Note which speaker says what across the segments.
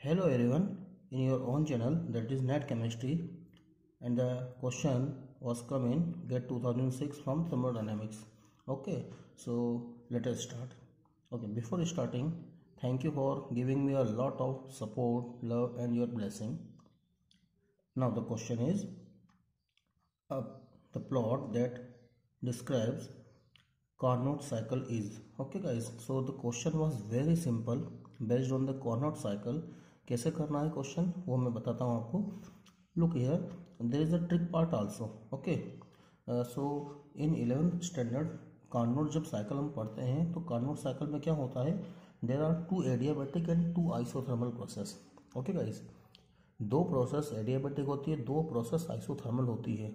Speaker 1: Hello everyone, in your own channel that is Net Chemistry, and the question was coming GATE 2006 from thermodynamics. Okay, so let us start. Okay, before starting, thank you for giving me a lot of support, love, and your blessing. Now the question is the plot that describes Carnot cycle is. Okay guys, so the question was very simple based on the Carnot cycle. कैसे करना है question वो मैं बताता हूँ आपको. Look here, there is a trick part also. Okay, so in 11th standard Carnot जब cycle हम पढ़ते हैं तो कार्नोट साइकिल में क्या होता है, there are 2 adiabatic and 2 isothermal process. Okay guys, 2 process adiabatic होती है, 2 प्रोसेस आइसोथर्मल होती है.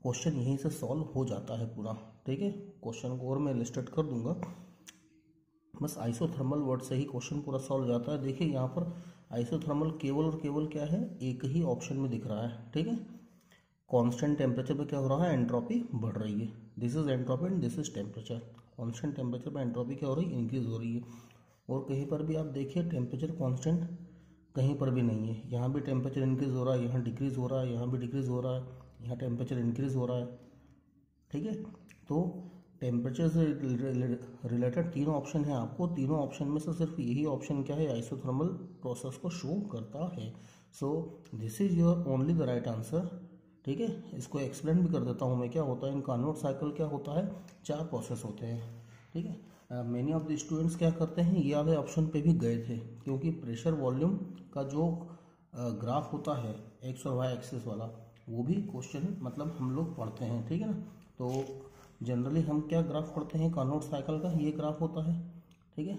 Speaker 1: क्वेश्चन यहीं से सॉल्व हो जाता है पूरा. ठीक है, क्वेश्चन को और मैं इलस्ट्रेट कर दूंगा. बस आइसोथर्मल वर्ड से ही क्वेश्चन पूरा सॉल्व हो जाता है. देखिए यहाँ पर आइसोथर्मल केवल और केवल क्या है, एक ही ऑप्शन में दिख रहा है. ठीक है, कांस्टेंट टेम्परेचर पे क्या हो रहा है, एंट्रोपी बढ़ रही है. This is entropy and this is temperature. Constant temperature पे एंट्रोपी क्या हो रही है, इंक्रीज हो रही है. और कहीं पर भी आप देखिए टेम्परेचर कांस्टेंट कहीं पर भी नहीं है. यहाँ भी टेम्परेचर इंक्रीज हो रहा है, यहाँ डिक्रीज हो रहा है, यहाँ भी डिक्रीज हो रहा है, यहाँ टेम्परेचर इंक्रीज हो रहा है. ठीक है, तो टेम्परेचर से रिलेटेड तीनों ऑप्शन है आपको. तीनों ऑप्शन में से सिर्फ यही ऑप्शन क्या है, आइसोथर्मल प्रोसेस को शो करता है. So this is your only the right answer. ठीक है, इसको एक्सप्लेन भी कर देता हूँ मैं. क्या होता है इन कार्नोट साइकिल, क्या होता है, 4 प्रोसेस होते हैं. ठीक है, मेनी ऑफ द स्टूडेंट्स क्या करते हैं, ये वाले ऑप्शन पे भी गए थे क्योंकि प्रेशर वॉल्यूम का जो ग्राफ होता है एक्स और वाई एक्सिस वाला, वो भी क्वेश्चन मतलब हम लोग पढ़ते हैं. ठीक है ना, तो जनरली हम क्या ग्राफ पढ़ते हैं कार्नोट साइकिल का, ये ग्राफ होता है. ठीक है,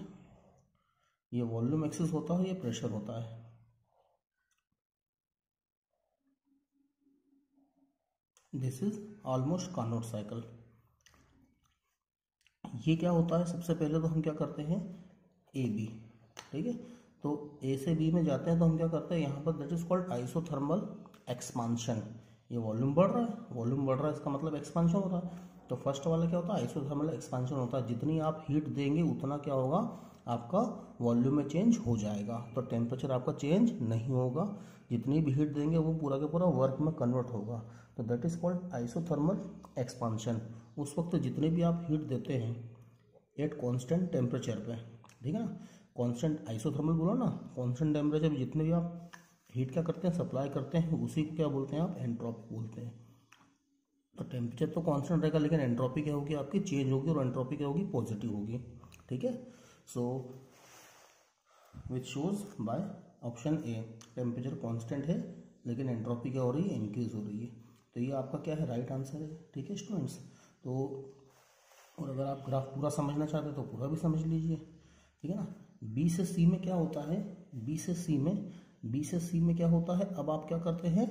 Speaker 1: ये वॉल्यूम एक्सिस होता है, ये प्रेशर होता है. This is almost Carnot cycle. ये क्या होता है, सबसे पहले तो हम क्या करते हैं, ए बी. ठीक है, तो ए से बी में जाते हैं तो हम क्या करते हैं यहाँ पर, that is called isothermal expansion. ये वॉल्यूम बढ़ रहा है, वॉल्यूम बढ़ रहा है, इसका मतलब एक्सपांशन हो रहा है. तो फर्स्ट वाला क्या होता है, आइसोथर्मल एक्सपांशन होता है. जितनी आप हीट देंगे उतना क्या होगा, आपका वॉल्यूम में चेंज हो जाएगा. तो टेम्परेचर आपका चेंज नहीं होगा, जितनी भी हीट देंगे वो पूरा का पूरा वर्क में कन्वर्ट होगा. तो that is called isothermal expansion. उस वक्त जितने भी आप हीट देते हैं एट कांस्टेंट टेम्परेचर पे, ठीक है ना, कांस्टेंट आइसोथर्मल बोलो ना, कांस्टेंट टेम्परेचर पे जितने भी आप हीट क्या करते हैं, सप्लाई करते हैं, उसी को क्या बोलते हैं आप, एंट्रोपी बोलते हैं. तो टेम्परेचर तो कांस्टेंट रहेगा लेकिन एंट्रोपी क्या होगी आपकी, चेंज होगी. और एंट्रोपी क्या होगी, पॉजिटिव होगी. ठीक है, so which shows by option A, temperature constant है लेकिन एंट्रोपी क्या हो रही है, इंक्रीज हो रही है. तो ये आपका क्या है, राइट आंसर है. ठीक है स्टूडेंट्स, तो और अगर आप ग्राफ पूरा समझना चाहते हैं तो पूरा भी समझ लीजिए. ठीक है ना, बी से सी में क्या होता है, बी से सी में क्या होता है, अब आप क्या करते हैं,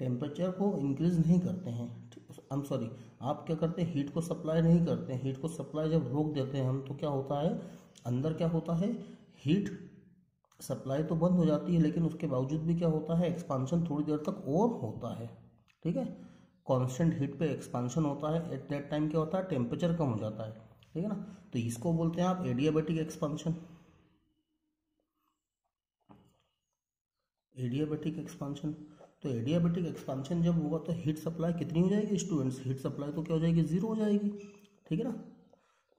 Speaker 1: टेम्परेचर को इंक्रीज नहीं करते हैं. आई एम सॉरी, आप क्या करते हैं, हीट को सप्लाई नहीं करते हैं. हीट को सप्लाई जब रोक देते हैं हम तो क्या होता है, अंदर क्या होता है, हीट सप्लाई तो बंद हो जाती है लेकिन उसके बावजूद भी क्या होता है, एक्सपांशन थोड़ी देर तक और होता है. ठीक है, कांस्टेंट हीट पे एक्सपांशन होता है. एट दैट टाइम क्या होता है, टेम्परेचर कम हो जाता है. ठीक है ना, तो इसको बोलते हैं आप एडियाबैटिक एक्सपांशन. एडियाबैटिक एक्सपांशन, तो एडियाबैटिक एक्सपांशन जब होगा तो हीट सप्लाई कितनी हो जाएगी स्टूडेंट्स, हीट सप्लाई तो क्या हो जाएगी, जीरो हो जाएगी. ठीक है ना,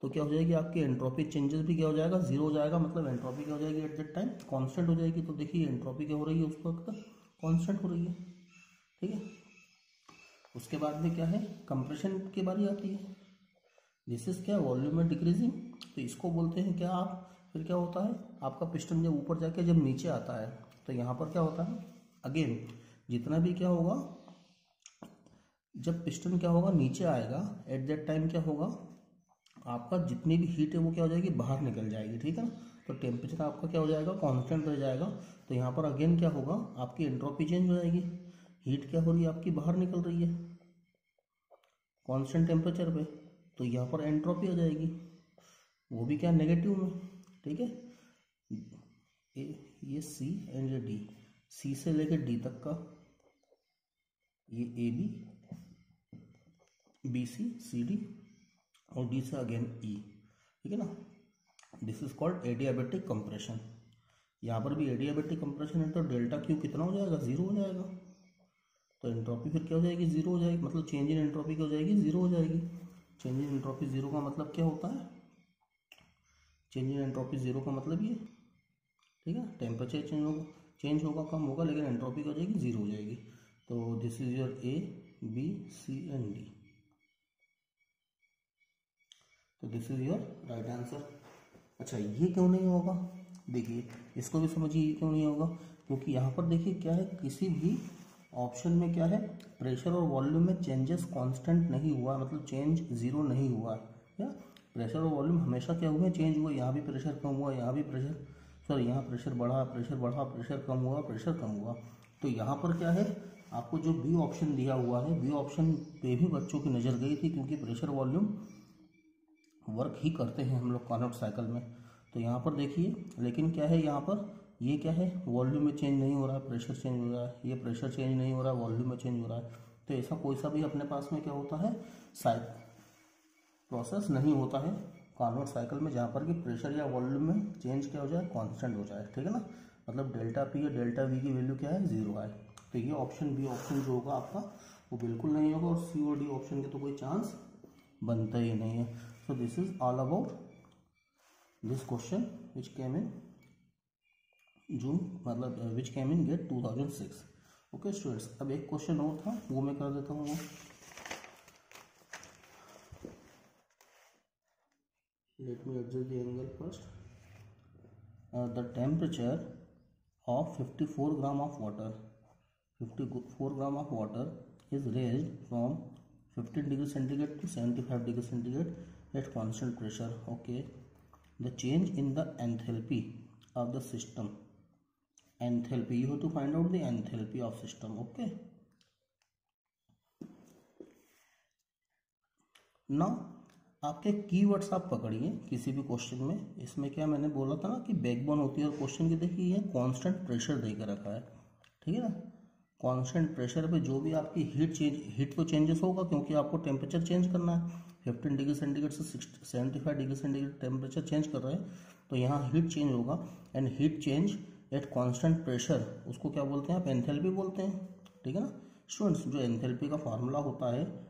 Speaker 1: तो क्या हो जाएगी आपकी एंट्रोपी चेंजेस भी क्या हो जाएगा, जीरो हो जाएगा. मतलब एंट्रोपी क्या हो जाएगी एट दैट टाइम, कांस्टेंट हो जाएगी. तो देखिए एंट्रोपी क्या हो रही है उस वक्त, कांस्टेंट हो रही है. ठीक है, उसके बाद में क्या है, कंप्रेशन की बारी आती है. दिस इज क्या, वॉल्यूम में डिक्रीजिंग. तो इसको बोलते हैं क्या आप, फिर क्या होता है आपका पिस्टन जब ऊपर जाके जब नीचे आता है तो यहाँ पर क्या होता है, अगेन जितना भी क्या होगा, जब पिस्टन क्या होगा नीचे आएगा एट दैट टाइम क्या होगा, आपका जितनी भी हीट है वो क्या हो जाएगी, बाहर निकल जाएगी. ठीक है ना, तो टेम्परेचर आपका क्या हो जाएगा, कांस्टेंट रह जाएगा. तो यहाँ पर अगेन क्या होगा, आपकी एंट्रोपी चेंज हो जाएगी. हीट क्या हो रही है आपकी, बाहर निकल रही है कांस्टेंट टेम्परेचर पे. तो यहाँ पर एंट्रोपी हो जाएगी, वो भी क्या, नेगेटिव में. ठीक है, ये सी एंड ये डी, सी से लेकर डी तक का, ये A B C C D और डी से अगेन ई. ठीक है ना, this is called adiabatic compression. यहाँ पर भी एडियाबैटिक कंप्रेशन है तो डेल्टा क्यू कितना हो जाएगा, जीरो हो जाएगा। तो एंट्रोपी फिर क्या हो जाएगी, जीरो हो जाएगी, मतलब चेंज इन एंट्रोपी क्या हो जाएगी, जीरो हो जाएगी। चेंज इन एंट्रोपी जीरो का मतलब क्या होता है, चेंज इन एंट्रोपी जीरो का मतलब ये, ठीक है, टेम्परेचर चेंज होगा कम होगा लेकिन एंट्रोपी क्या हो जाएगी, जीरो हो जाएगी। तो this is your A B C and D. तो this is your right answer. अच्छा ये क्यों नहीं होगा, देखिए इसको भी समझिए, ये क्यों नहीं होगा, क्योंकि यहाँ पर देखिए क्या है, किसी भी ऑप्शन में क्या है, प्रेशर और वॉल्यूम में चेंजेस कांस्टेंट नहीं हुआ, मतलब चेंज जीरो नहीं हुआ। या प्रेशर और वॉल्यूम हमेशा क्या हुए, चेंज हुआ। यहाँ भी प्रेशर कम हुआ, यहाँ भी प्रेशर, सॉरी यहाँ प्रेशर बढ़ा, प्रेशर कम हुआ, प्रेशर कम हुआ। तो यहाँ पर क्या है, आपको जो बी ऑप्शन दिया हुआ है, बी ऑप्शन पे भी बच्चों की नज़र गई थी, क्योंकि प्रेशर वॉल्यूम वर्क ही करते हैं हम लोग कार्नोट साइकिल में। तो यहाँ पर देखिए, लेकिन क्या है यहाँ पर, ये क्या है, वॉल्यूम में चेंज नहीं हो रहा है, प्रेशर चेंज हो रहा है, ये प्रेशर चेंज नहीं हो रहा है, वॉल्यूम में चेंज हो रहा है। तो ऐसा कोई सा भी अपने पास में क्या होता है, प्रोसेस नहीं होता है कार्नोट साइकिल में जहाँ पर कि प्रेशर या वॉल्यूम में चेंज क्या हो जाए, कांस्टेंट हो जाए, ठीक है ना। मतलब डेल्टा पी या डेल्टा वी की वैल्यू क्या है, जीरो है। तो ये ऑप्शन बी ऑप्शन जो होगा आपका वो बिल्कुल नहीं होगा, और सी और डी ऑप्शन के तो कोई चांस बनता ही नहीं है। So this is all about this question which came in June, मतलब which came in GATE 2006। Okay students, अब एक क्वेश्चन और था वो मैं कर देता हूँ वो। Let me adjust the angle first. The temperature of 54 gram of water, 54 gram of water is raised from 15 degree centigrade to 75 degree centigrade at constant pressure. Okay, the change in the enthalpy of the system, enthalpy, you have to find out the enthalpy of system. Okay, now आपके keywords आप पकड़िए किसी भी question में। इसमें क्या मैंने बोला था ना कि बैकबोन होती है, और क्वेश्चन की देखिए ये कांस्टेंट प्रेशर देकर रखा है, ठीक है ना। कांस्टेंट प्रेशर पे जो भी आपकी हीट तो चेंजेस होगा, क्योंकि आपको टेम्परेचर चेंज करना है। 15 डिग्री सेंटीग्रेड से 75 डिग्री सेंटीग्रेड टेम्परेचर चेंज कर रहे हैं, तो यहाँ हीट चेंज होगा। And heat change at constant pressure, उसको क्या बोलते हैं आप, एंथैल्पी बोलते हैं, ठीक है ना स्टूडेंट्स। जो एंथैल्पी का फार्मूला होता है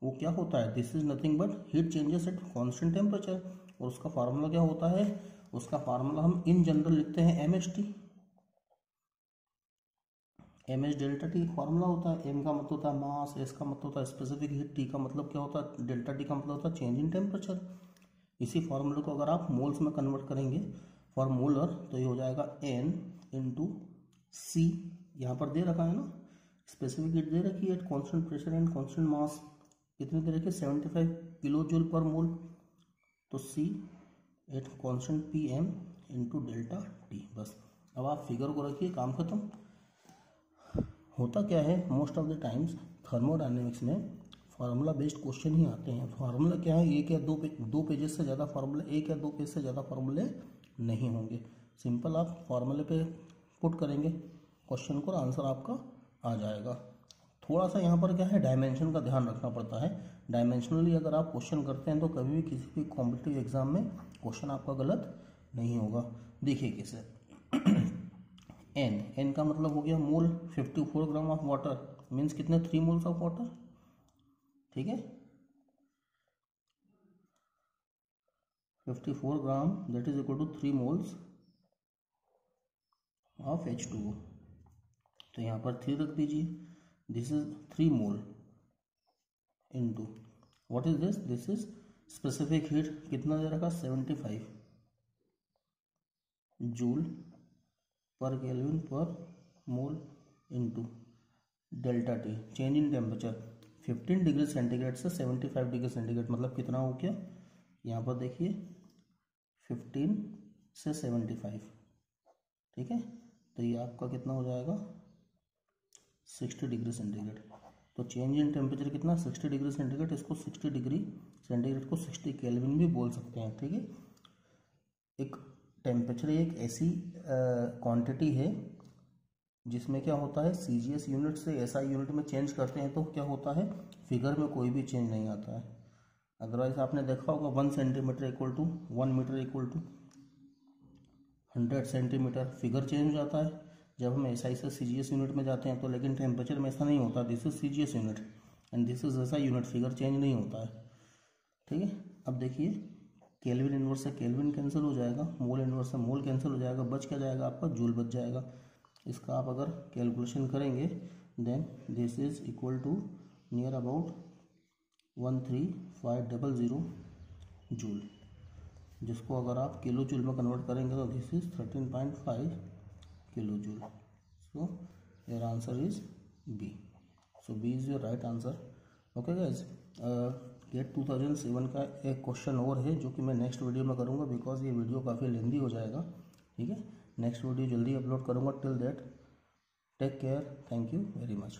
Speaker 1: वो क्या होता है, this is nothing but heat changes at constant temperature. और उसका फार्मूला क्या होता है, उसका फार्मूला हम इन जनरल लिखते हैं M H T, M H delta T formula होता है। एम का मतलब होता है मास, एस का मतलब होता है स्पेसिफिक हीट, टी का मतलब क्या होता है, डेल्टा टी का मतलब होता है चेंज इन टेम्परेचर। इसी फार्मूले को अगर आप मोल्स में कन्वर्ट करेंगे फॉर मोलर, तो ये हो जाएगा एन इंटू सी, यहाँ पर दे रखा है ना, स्पेसिफिक हीट दे रखी है at constant pressure and constant mass, कितने दे रखे, 75 किलो जूल पर मोल। तो C at constant P M into delta T. बस अब आप फिगर को रखिए, काम खत्म। होता क्या है, most of the times thermodynamics में फार्मूला बेस्ड क्वेश्चन ही आते हैं। फार्मूला क्या है, एक या दो पेजेस से ज़्यादा फार्मूला, एक या दो पेज से ज़्यादा फार्मूले नहीं होंगे। सिंपल आप फार्मूले पे पुट करेंगे क्वेश्चन को, आंसर आपका आ जाएगा। थोड़ा सा यहाँ पर क्या है, डायमेंशन का ध्यान रखना पड़ता है। डायमेंशनली अगर आप क्वेश्चन करते हैं तो कभी भी किसी भी कॉम्पिटिटिव एग्जाम में क्वेश्चन आपका गलत नहीं होगा। देखिए कैसे, एन का मतलब हो गया mole, 54 gram of water means कितने, 3 मोल्स ऑफ वाटर, ठीक है। 54 gram that is equal to 3 moles of H2O। तो यहाँ पर 3 रख दीजिए, this is 3 mole into what is this is specific heat, कितना दे रखा, 75 जूल पर केल्विन पर mole into delta T, change in temperature 15 degree centigrade से 75 डिग्री सेंटीग्रेड, मतलब कितना हो गया, यहाँ पर देखिए 15 से 75, ठीक है। तो ये आपका कितना हो जाएगा, 60 डिग्री सेंटीग्रेड। तो चेंज इन टेम्परेचर कितना, 60 डिग्री सेंटीग्रेड, इसको 60 डिग्री सेंटीग्रेड को 60 केल्विन भी बोल सकते हैं, ठीक है। एक टेम्परेचर एक ऐसी क्वांटिटी है जिसमें क्या होता है, CGS यूनिट से SI यूनिट में चेंज करते हैं तो क्या होता है, फिगर में कोई भी चेंज नहीं आता है। अदरवाइज आपने देखा होगा 1 centimetre equal to 1 metre equal to 100 centimetre, figure change हो जाता है जब हम एसआई से सीजीएस यूनिट में जाते हैं तो, लेकिन टेम्परेचर में ऐसा नहीं होता। This is CGS unit and this is SI unit, figure change नहीं होता है। ठीक है, अब देखिए केल्विन इनवर्स से केल्विन कैंसिल हो जाएगा, मोल इनवर्स से मोल कैंसिल हो जाएगा, बच क्या जाएगा आपका, जूल बच जाएगा। इसका आप अगर कैलकुलेशन करेंगे then this is equal to near about 13500 joule, जिसको अगर आप किलो जूल में कन्वर्ट करेंगे तो this is 13.5 kilo joule. So your answer is B. So B is your right answer. Okay guys, get 2007 का एक क्वेश्चन और है जो कि मैं नेक्स्ट वीडियो में करूँगा, बिकॉज ये वीडियो काफ़ी लेंदी हो जाएगा। ठीक है, नेक्स्ट वीडियो जल्दी अपलोड करूँगा। Till that take care, thank you very much.